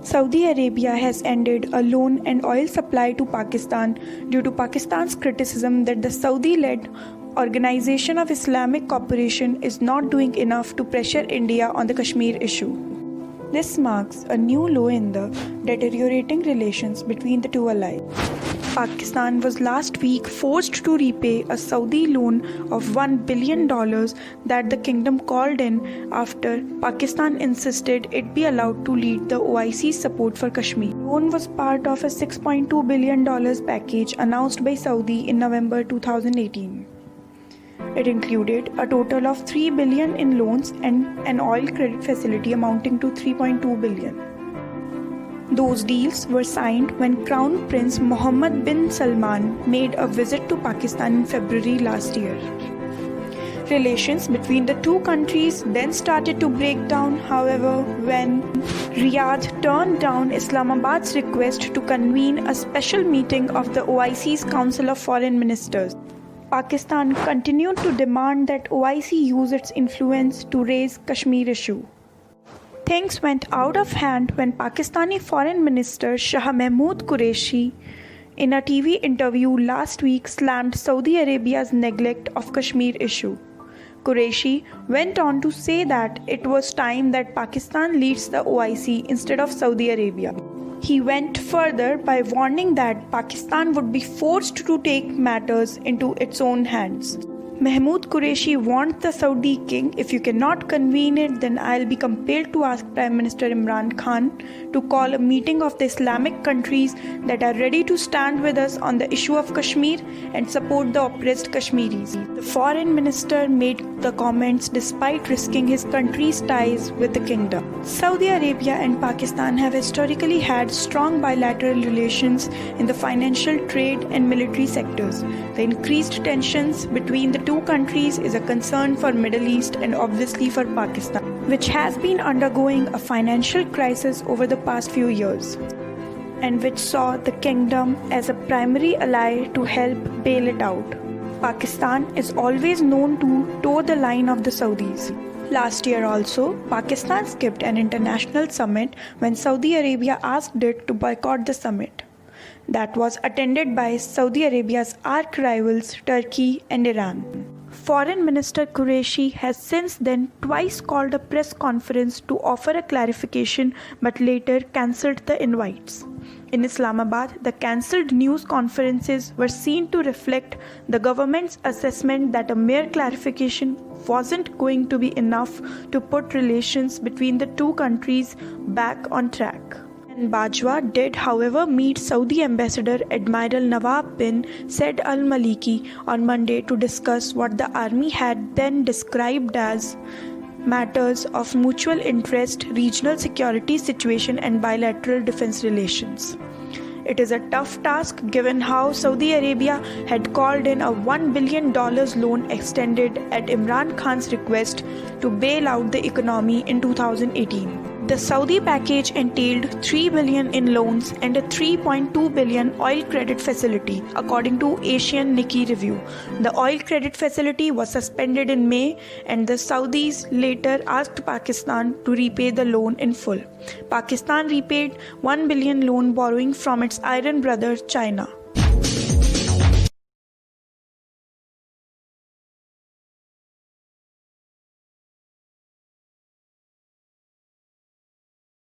Saudi Arabia has ended a loan and oil supply to Pakistan due to Pakistan's criticism that the Saudi-led Organization of Islamic Cooperation is not doing enough to pressure India on the Kashmir issue. This marks a new low in the deteriorating relations between the two allies. Pakistan was last week forced to repay a Saudi loan of $1 billion that the kingdom called in after Pakistan insisted it be allowed to lead the OIC's support for Kashmir. The loan was part of a $6.2 billion package announced by Saudi in November 2018. It included a total of $3 billion in loans and an oil credit facility amounting to $3.2 billion. Those deals were signed when Crown Prince Mohammed bin Salman made a visit to Pakistan in February last year. Relations between the two countries then started to break down, however, when Riyadh turned down Islamabad's request to convene a special meeting of the OIC's Council of Foreign Ministers. Pakistan continued to demand that OIC use its influence to raise Kashmir issue. Things went out of hand when Pakistani Foreign Minister Shah Mahmood Qureshi, in a TV interview last week, slammed Saudi Arabia's neglect of Kashmir issue. Qureshi went on to say that it was time that Pakistan leads the OIC instead of Saudi Arabia. He went further by warning that Pakistan would be forced to take matters into its own hands. Mahmood Qureshi warned the Saudi king, if you cannot convene it, then I'll be compelled to ask Prime Minister Imran Khan to call a meeting of the Islamic countries that are ready to stand with us on the issue of Kashmir and support the oppressed Kashmiris. The foreign minister made the comments despite risking his country's ties with the kingdom. Saudi Arabia and Pakistan have historically had strong bilateral relations in the financial, trade and military sectors. The increased tensions between the two countries is a concern for Middle East and obviously for Pakistan, which has been undergoing a financial crisis over the past few years, and which saw the kingdom as a primary ally to help bail it out. Pakistan is always known to toe the line of the Saudis. Last year also, Pakistan skipped an international summit when Saudi Arabia asked it to boycott the summit. That was attended by Saudi Arabia's arch-rivals Turkey and Iran. Foreign Minister Qureshi has since then twice called a press conference to offer a clarification but later cancelled the invites. In Islamabad, the cancelled news conferences were seen to reflect the government's assessment that a mere clarification wasn't going to be enough to put relations between the two countries back on track. Bajwa did, however, meet Saudi Ambassador Admiral Nawab bin Said Al Maliki on Monday to discuss what the army had then described as matters of mutual interest, regional security situation and bilateral defense relations. It is a tough task given how Saudi Arabia had called in a $1 billion loan extended at Imran Khan's request to bail out the economy in 2018. The Saudi package entailed $3 billion in loans and a $3.2 billion oil credit facility, according to Asian Nikkei Review. The oil credit facility was suspended in May, and the Saudis later asked Pakistan to repay the loan in full. Pakistan repaid $1 billion loan borrowing from its iron brother China.